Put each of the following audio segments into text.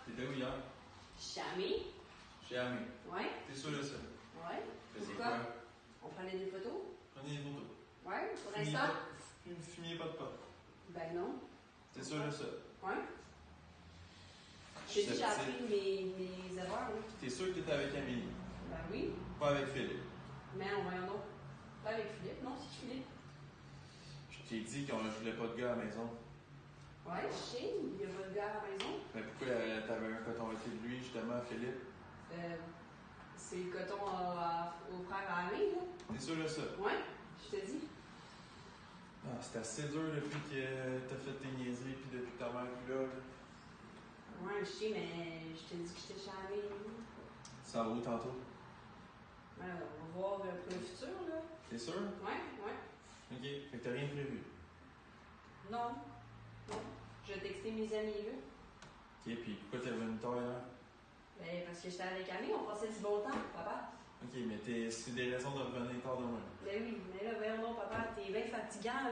T'étais où hier? Chamé? Chez Amé. Ouais. T'es sûr de ça? Ouais. Faisiez Pourquoi? quoi? On prenait des photos? Prenez des photos. Ouais, pour l'instant? Fumiez pas de pot. Ben non. T'es sûr de ça? Ouais. J'ai dit, j'ai appris mes erreurs, là. T'es sûr que t'étais avec Amélie? Ben oui. Pas avec Philippe? Mais on voyons donc. Pas avec Philippe. Non, c'est Philippe. Je t'ai dit qu'on ne voulait pas de gars à la maison. Ouais, je sais. Il y a votre gars à la maison. Mais pourquoi t'avais un coton été de lui, justement, Philippe? C'est le coton au frère à Alain, là. T'es sûr de ça? Ouais, je te dis. Ah, c'est assez dur depuis que t'as fait tes niaiseries puis depuis que ta mère est plus là. Ouais, je sais, mais je te dis que j'étais chez Alain. Ça va où tantôt? Ouais, on va voir pour le futur, là. T'es sûr? Ouais, ouais. Ok, fait que t'as rien prévu. Non. Non. Je vais texter mes amis, là. Ok, puis pourquoi t'es revenu tard hier? Ben, parce que j'étais avec Annie, on passait du bon temps, papa. Ok, mais c'est des raisons de revenir tard demain. Ben oui, mais là, voyons donc, papa, t'es bien fatigant, là.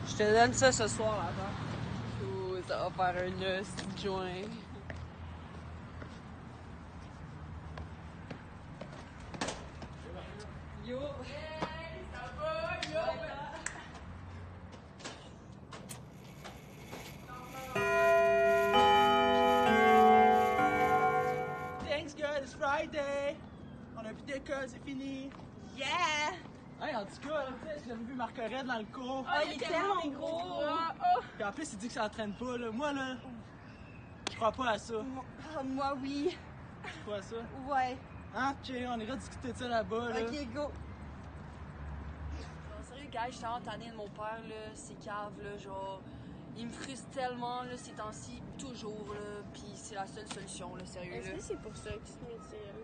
Je te donne ça ce soir, attends. Oh, ça va faire un petit joint. Yo! Hey, ça va? Yo! Thanks, girl, it's Friday! On a plus d'école, c'est fini! Yeah! Hey, en tout cas, tu sais, j'ai vu Marc Aurèle dans le cours. Oh, il est tellement gros! Puis en plus, il dit que ça entraîne pas, là. Moi, là, je crois pas à ça. Moi, oui. Tu crois à ça? Ouais. Hein? Ok, on ira discuter de ça là-bas, là. Ok, go. Non, sérieux, gars, je suis entendue de mon père, là, c'est cave, là, genre, il me frustre tellement, là, ces temps-ci, toujours, là, pis c'est la seule solution, là, sérieux, Est-ce là. que c'est pour ça que tu me tires?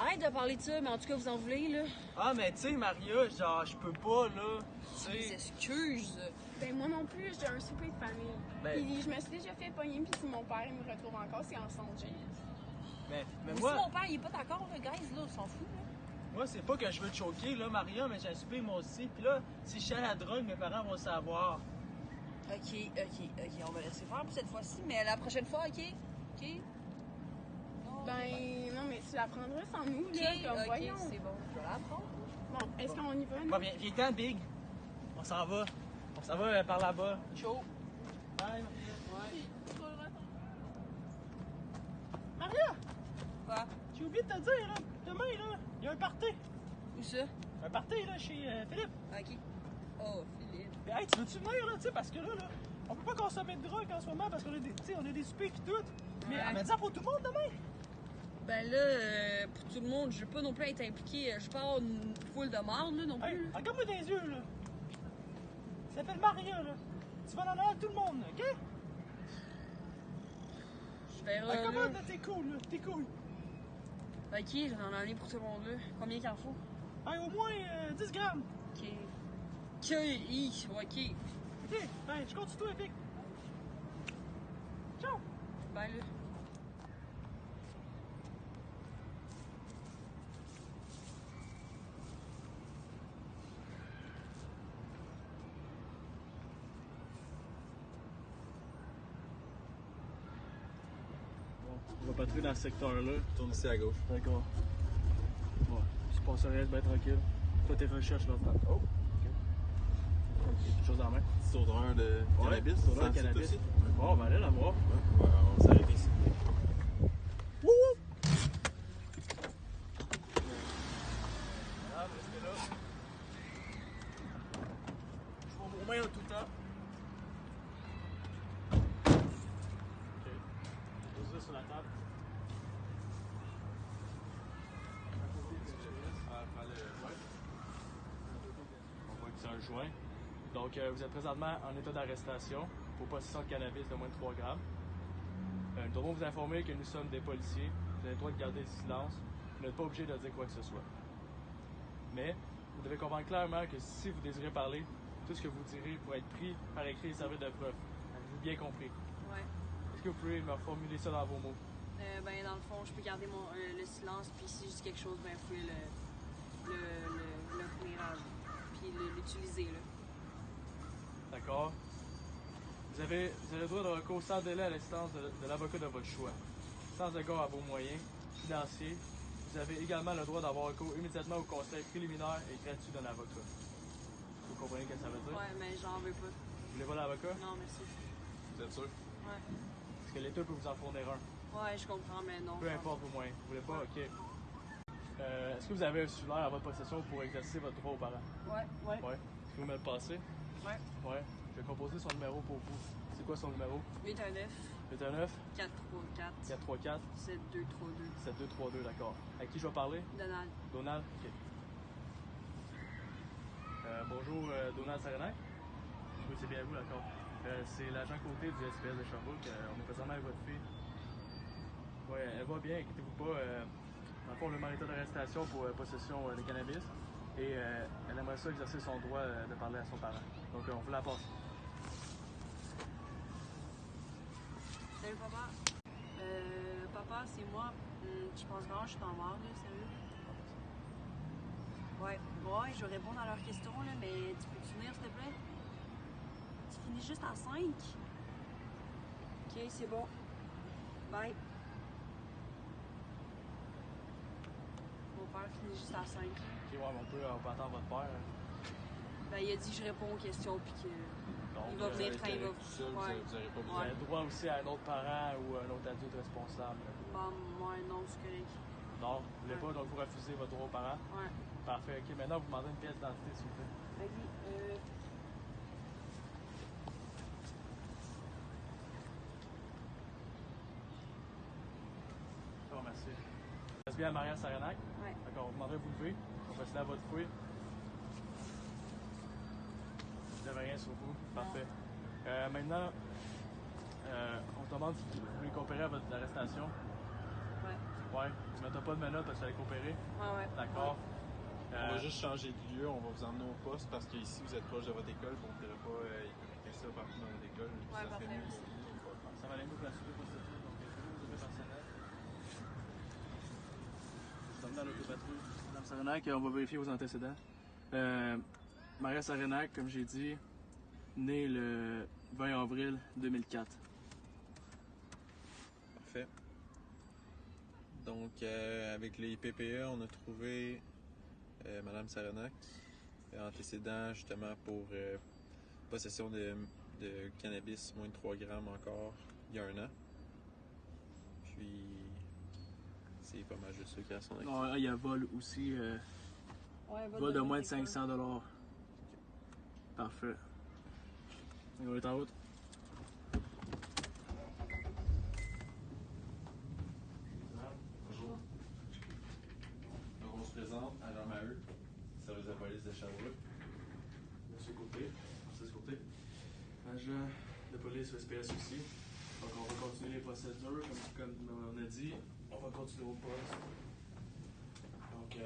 Arrête de parler de ça, mais en tout cas, vous en voulez, là. Ah, mais tu sais, Maria, genre, je peux pas, là. Tu Mes sais. excuses. Ben, moi non plus, j'ai un souper de famille. Ben- Puis je me suis déjà fait pogner, puis si mon père il me retrouve encore, c'est en songeant. Mais Si moi, mon père, il est pas d'accord, là, guys, là, on s'en fout, là. moi, c'est pas que je veux te choquer, là, Maria, mais j'ai un souper, moi aussi. Puis là, si je suis à la drogue, mes parents vont le savoir. Ok, on va laisser faire pour cette fois-ci, mais la prochaine fois, ok? Ok? Non, Ben, non, mais tu l'apprendras sans nous, ok, là, comme ok, voyons. c'est bon, je vais l'apprendre. Bon, est-ce qu'on y va, nous? Bon, viens-t'en, Big. On s'en va. On s'en va par là-bas. Chaud. Bye, Ouais. Maria! Quoi? J'ai oublié de te dire, là. Demain, là, il y a un party. Où ça? Un party, là, chez Philippe. Ok. Oh, Philippe. Mais hey, tu veux-tu venir, là, tu sais, parce que là, on peut pas consommer de drogue en ce moment parce qu'on a des, tu sais, on a des soupers pis tout. Mais Ouais. elle m'a dit ça pour tout le monde demain. Ben là, pour tout le monde, je veux pas non plus être impliqué. Je parle une foule de marde, là, non Hey, plus. regarde-moi dans les yeux, là. Ça s'appelle Maria, là. Tu vas en avoir tout le monde, là, OK? Je verrai, Hey, comment, là. là, t'es cool, là. T'es cool. Ok, j'en ai aller pour tout le monde, là. Combien qu'il en faut? Hey, au moins 10 grammes. Ok. Ok. OK? Ben, je compte sur toi, Vic. Ciao. Ben là. Bon, on va patrouiller dans ce secteur-là. Tourne ici à gauche. D'accord. Bon, je passe rien, ben tranquille. Toi, tes recherches là. Oh, ok. Quelque chose en main. Petit odeur de cannabis. Sur le Sens-tu cannabis. aussi? Bon, on va aller la voir. Ouais, on va s'arrêter ici. Wouh! Ah, restez là. Je vois vos mains en tout temps. Ok. Pose ça sur la table. On voit que c'est un joint. Donc, vous êtes présentement en état d'arrestation pour possession de cannabis de moins de 3 grammes. Nous devons vous informer que nous sommes des policiers. Vous avez le droit de garder le silence. Vous n'êtes pas obligé de dire quoi que ce soit. Mais, vous devez comprendre clairement que si vous désirez parler, tout ce que vous direz pourrait être pris par écrit et servir de preuve. Avez-vous bien compris? Ouais. Est-ce que vous pouvez me formuler ça dans vos mots? Ben, dans le fond, je peux garder le silence, puis si je dis quelque chose, ben, vous pouvez le tenir à vous, puis l'utiliser, là. D'accord. Vous avez le droit de recours sans délai à l'assistance de l'avocat de votre choix, sans égard à vos moyens financiers. Vous avez également le droit d'avoir recours immédiatement au conseil préliminaire et gratuit d'un avocat. Vous comprenez ce que ça veut dire? Ouais, mais j'en veux pas. Vous voulez pas l'avocat? Non, merci. Vous êtes sûr? Ouais. Est-ce que l'État peut vous en fournir un? Ouais, je comprends, mais non. Peu importe vos moyens. Vous voulez pas? OK. Est-ce que vous avez un cellulaire à votre possession pour exercer votre droit aux parents? Ouais. Ouais. Est-ce que vous me le passez? Ouais. Ouais. Je vais composer son numéro pour vous. C'est quoi son numéro? 819 819 434 434 7232. 7232, d'accord. À qui je vais parler? Donald. Donald? OK. Bonjour, Donald Saranac? Oui, c'est bien vous, d'accord. C'est l'agent côté du SPS de Sherbrooke. On est présentement avec votre fille. Oui, elle va bien, inquiétez-vous pas. Dans le fond, on a un état d'arrestation pour possession de cannabis. Et elle aimerait ça exercer son droit de parler à son parent. Donc, on vous la passe. Salut, papa. Papa, c'est moi. Tu penses vraiment que je suis en mort, là, sérieux? Ouais, je vais répondre à leurs questions, là, mais tu peux-tu venir, s'il te plaît? Tu finis juste à 5? Ok, c'est bon. Bye. Mon père finit juste à 5. OK, ouais, mais on peut attendre votre père. Ben, il a dit que je réponds aux questions, puis que Donc, il va venir quand il va. Vous Ouais. avez pas Vous besoin. avez le droit aussi à un autre parent ou un autre adulte responsable. Bon, moi, non, c'est correct. Non, vous voulez pas, donc vous refusez votre droit aux parents. Ouais. Parfait. OK, maintenant, vous demandez une pièce d'identité, s'il vous plaît. Vas-y, D'accord, merci. Reste bien à Maria Saranac. Ouais. D'accord, vous demanderez de vous lever. On va passer à votre fouille. Vous n'avez rien sur vous. Parfait. Maintenant, on te demande si vous voulez coopérer à votre arrestation. Ouais. Ouais. Tu ne mettras pas de menottes parce que tu allais coopérer. Ouais. D'accord. On va juste changer de lieu, on va vous emmener au poste parce qu'ici vous êtes proche de votre école, on ne pourrait pas écouter ça partout dans votre école. Ouais, Ça parfait, serait mieux merci. pour vous, on va le faire. Ça va aller mieux pour la suite de procédure. Donc, vous avez personnel. Nous sommes dans l'autopatrouille. Madame Saranac, on va vérifier vos antécédents. Maria Saranac, comme j'ai dit, née le 20 avril 2004. Parfait. Donc, avec les PPE, on a trouvé Madame Saranac, antécédent justement pour possession de cannabis, moins de 3 grammes encore, il y a 1 an. Puis, c'est pas mal juste ça qui a son actif. Non, il y a vol aussi. Ouais, Vol de moins de 500 $. Parfait. On est en route. Bonjour. Donc, on se présente, agent Maheu, service de police de Sherbrooke. Monsieur Côté, Francis Côté. Agent de police au SPS aussi. Donc on va continuer les procédures, comme on a dit. On va continuer au poste. Donc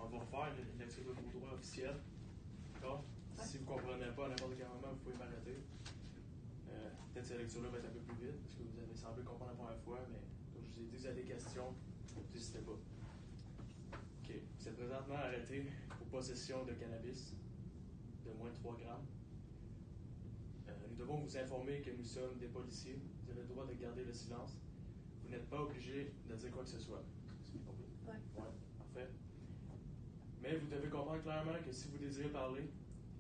on va refaire une lecture de vos droits officiels. D'accord? Si vous ne comprenez pas à n'importe quel moment, vous pouvez m'arrêter. Peut-être que cette lecture-là va être un peu plus vite, parce que vous avez semblé comprendre la première fois, mais comme je vous ai dit, vous avez des questions, n'hésitez pas. OK. Vous êtes présentement arrêté pour possession de cannabis de moins de 3 grammes. Nous devons vous informer que nous sommes des policiers. Vous avez le droit de garder le silence. Vous n'êtes pas obligé de dire quoi que ce soit. Est-ce que vous comprenez? Ouais. Ouais, parfait. Mais vous devez comprendre clairement que si vous désirez parler,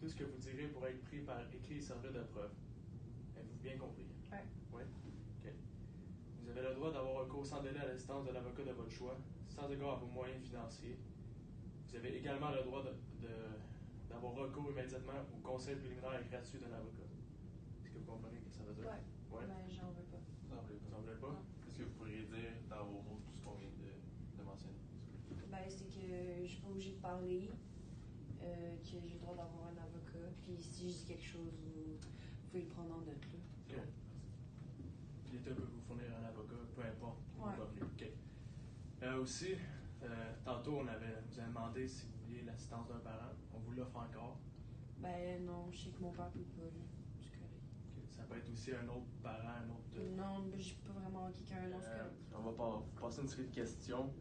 tout ce que vous direz pourra être pris par écrit et servir de preuve. Avez-vous bien compris? Ouais. Oui? OK. Vous avez le droit d'avoir recours sans délai à l'assistance de l'avocat de votre choix, sans égard à vos moyens financiers. Vous avez également le droit d'avoir recours immédiatement au conseil préliminaire gratuit d'un avocat. Est-ce que vous comprenez ce que ça veut dire? Ouais. Ouais. Ben, j'en veux pas. Vous en voulez pas? Non. Est-ce que vous pourriez dire dans vos mots tout ce qu'on vient de mentionner? Ben, c'est que je suis pas obligée de parler, que j'ai le droit d'avoir un avocat, puis si je dis quelque chose, vous pouvez le prendre en note, là. OK. L'État peut vous fournir un avocat, peu importe. Ouais. OK. Aussi, tantôt, vous avez demandé si vous vouliez l'assistance d'un parent. On vous l'offre encore. Ben, non, je sais que mon père peut pas, là. C'est correct. OK. Ça peut être aussi un autre parent, un autre... Non, ben, j'ai pas vraiment quelqu'un d'autre, c'est correct. On va passer une série de questions.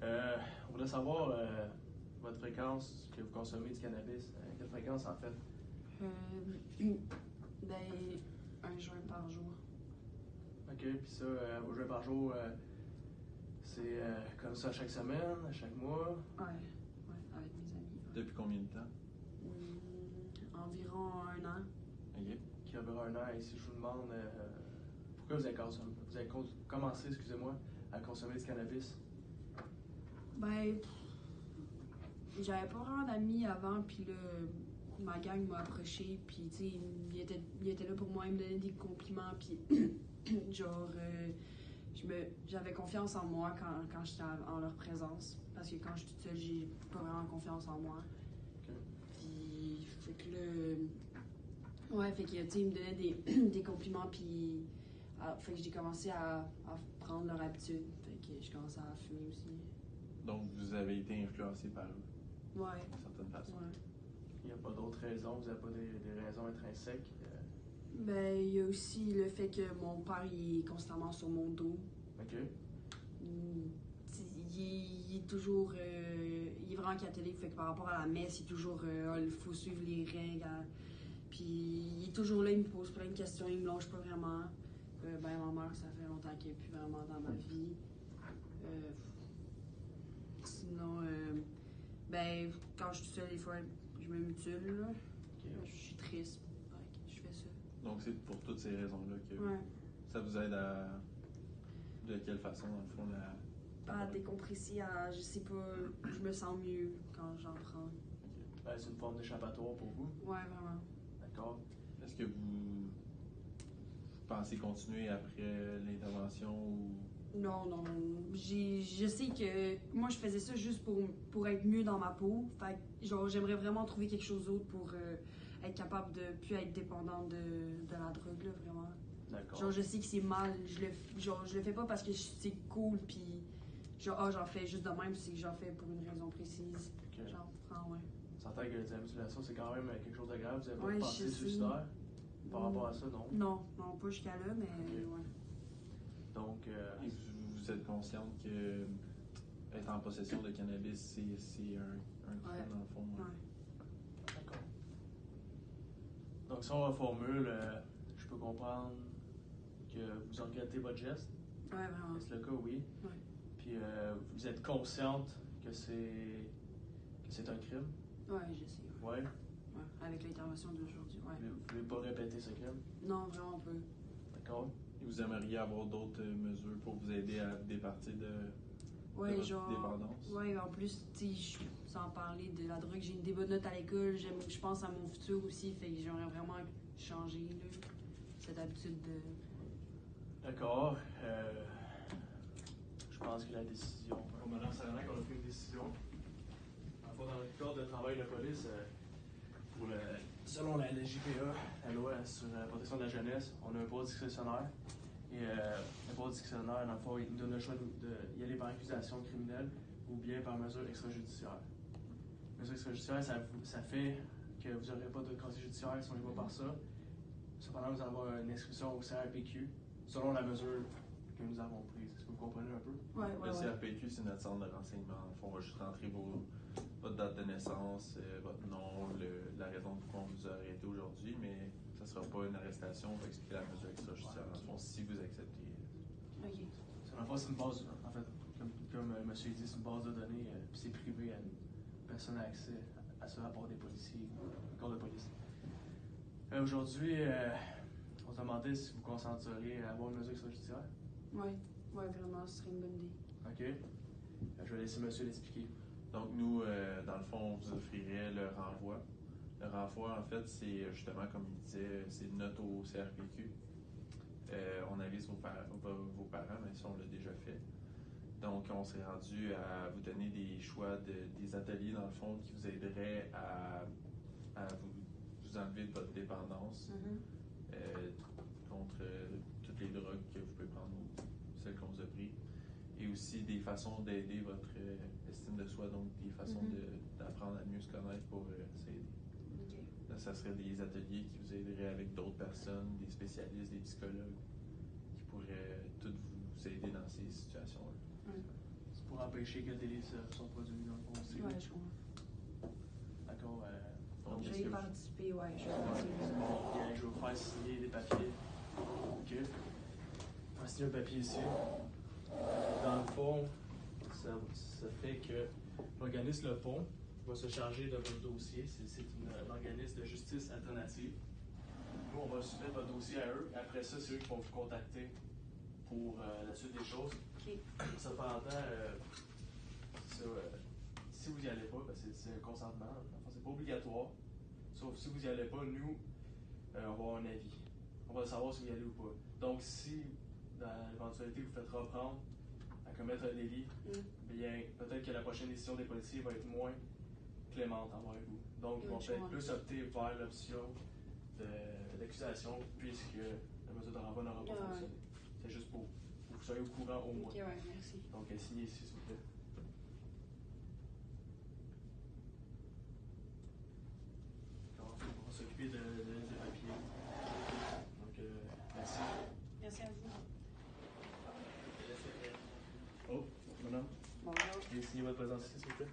On voudrait savoir votre fréquence que vous consommez du cannabis. Quelle fréquence, en fait? Ben, un joint par jour. OK, puis ça, au jour par jour, c'est comme ça chaque semaine, chaque mois? Ouais, avec mes amis. Depuis combien de temps? Environ 1 an. OK. Qui a environ 1 an. Et si je vous demande, pourquoi vous avez commencé, excusez-moi, à consommer du cannabis? Ben, j'avais pas vraiment d'amis avant, puis là, ma gang m'a approché, puis tu sais, il était là pour moi, il me donnait des compliments, puis genre, j'avais confiance en moi quand j'étais en leur présence, parce que quand je suis toute seule, j'ai pas vraiment confiance en moi. OK. Puis, fait que là, ouais, fait que, tu sais, ils me donnaient des compliments, puis fait que j'ai commencé à prendre leur habitude, fait que j'ai commencé à fumer aussi. Donc, vous avez été influencé par eux, Ouais. d'une certaine façon. Ouais. Il n'y a pas d'autres raisons? Vous n'avez pas des raisons intrinsèques? Ben, il y a aussi le fait que mon père il est constamment sur mon dos. OK. Il est toujours. Il est vraiment catholique, fait que par rapport à la messe, il est toujours. Il faut suivre les règles. Puis il est toujours là, il me pose plein de questions, il me lâche pas vraiment. Ben, ma mère, ça fait longtemps qu'elle est plus vraiment dans ma vie. Sinon, ben, quand je suis seule, des fois, je me mutile, là. OK. Je suis triste, fait que je fais ça. Donc, c'est pour toutes ces raisons-là que Ouais. ça vous aide à... De quelle façon, dans le fond, À décompresser, je sais pas, je me sens mieux quand j'en prends. OK. Ben, c'est une forme d'échappatoire pour vous? Ouais, vraiment. D'accord. Est-ce que vous pensez continuer après l'intervention ou... Non. Je sais que moi, je faisais ça juste pour être mieux dans ma peau. Fait que, genre, j'aimerais vraiment trouver quelque chose d'autre pour être capable de plus être dépendante de la drogue, là, vraiment. D'accord. Genre, je sais que c'est mal. Je le fais pas parce que c'est cool, puis genre, j'en fais juste de même, c'est que j'en fais pour une raison précise. OK. J'en prends, ouais. J'entends que la mutilation, c'est quand même quelque chose de grave. Vous avez pas Ouais, de pensée je sais. suicidaire par rapport à ça, non? Non, pas jusqu'à là, mais Ok. ouais. Donc, Et vous êtes consciente que être en possession de cannabis, c'est un crime, Ouais. dans le fond. Ouais. d'accord. Donc, si on reformule, je peux comprendre que vous regrettez votre geste. Ouais, vraiment. Est-ce le cas? Oui. Ouais. Puis, vous êtes consciente que c'est un crime? Ouais, je sais. Ouais. Ouais. Ouais. Avec l'intervention d'aujourd'hui, ouais. Vous ne voulez pas répéter ce crime? Non, vraiment pas. D'accord. Et vous aimeriez avoir d'autres mesures pour vous aider à départir de Ouais, votre genre. dépendance? Ouais, en plus, tu sais, sans parler de la drogue, j'ai des bonnes notes à l'école. Je pense à mon futur aussi, fait que j'aimerais vraiment changer, là, cette habitude de. D'accord. Je pense que la décision. Madame Saranac, on a pris une décision. En fait, dans le cadre de travail de police, selon la JPA, la loi sur la protection de la jeunesse, on a un pouvoir discrétionnaire. Et le pouvoir discrétionnaire, dans le fond, il nous donne le choix d'y aller par accusation criminelle ou bien par mesure extrajudiciaire. Mesure extrajudiciaire, ça fait que vous n'aurez pas de casier judiciaire si on y va par ça. Cependant, vous allez avoir une inscription au CRPQ selon la mesure que nous avons prise. Est-ce que vous comprenez un peu? Ouais. Le CRPQ, c'est notre centre de renseignement. Dans le fond, on va juste rentrer votre date de naissance, votre nom, la raison pour laquelle on vous a arrêté aujourd'hui, mais ça ne sera pas une arrestation, va expliquer la mesure extrajudiciaire, dans le fond, si vous acceptez. Ok. Dans le fond, c'est une base, en fait, comme monsieur dit, c'est une base de données, puis c'est privé, personne n'a accès à ce rapport des policiers, du corps de police. Aujourd'hui, on se demandait si vous consenteriez à avoir une mesure extrajudiciaire. Ouais, vraiment, ce serait une bonne idée. OK. Je vais laisser monsieur l'expliquer. Donc, nous, dans le fond, on vous offrirait le renvoi. Le renvoi, en fait, c'est justement, comme il disait, c'est une note au CRPQ. On avise vos parents, même si on l'a déjà fait. Donc, on s'est rendu à vous donner des choix des ateliers, dans le fond, qui vous aideraient à vous enlever de votre dépendance contre toutes les drogues que vous pouvez prendre ou celles qu'on vous a prises. Et aussi des façons d'aider votre estime de soi, donc des façons d'apprendre à mieux se connaître pour s'aider. Ok. Là, ça serait des ateliers qui vous aideraient avec d'autres personnes, des spécialistes, des psychologues, qui pourraient toutes vous aider dans ces situations-là. Ouais. C'est pour empêcher que le délit soit produit dans le fond aussi. Ouais, je comprends. D'accord. Donc, Je est-ce vais que veux participer, ouais, je veux participer. Bon, bien, je vais vous faire signer des papiers. OK? On va signer un papier ici. Dans le fond, ça fait que l'organisme Le Pont va se charger de votre dossier. C'est un organisme de justice alternative. Nous, on va soumettre votre dossier à eux. Après ça, c'est eux qui vont vous contacter pour la suite des choses. OK. Cependant, si vous n'y allez pas, ben c'est un consentement. Enfin, c'est pas obligatoire. Sauf si vous n'y allez pas, nous, on va avoir un avis. On va savoir si vous y allez ou pas. Donc, si dans l'éventualité vous faites reprendre à commettre un délit, bien, peut-être que la prochaine décision des policiers va être moins clémente envers vous. Donc, ils vont peut-être plus opter vers l'option d'accusation, puisque la mesure de renvoi n'aura pas fonctionné. C'est juste pour que vous soyez au courant au moins. Ok, ouais, merci. Donc, signez ici, s'il vous plaît. On va s'occuper des papiers. Donc, merci. Merci à vous. Oh, madame. Bonjour. Veuillez signer votre présence ici, s'il vous plaît.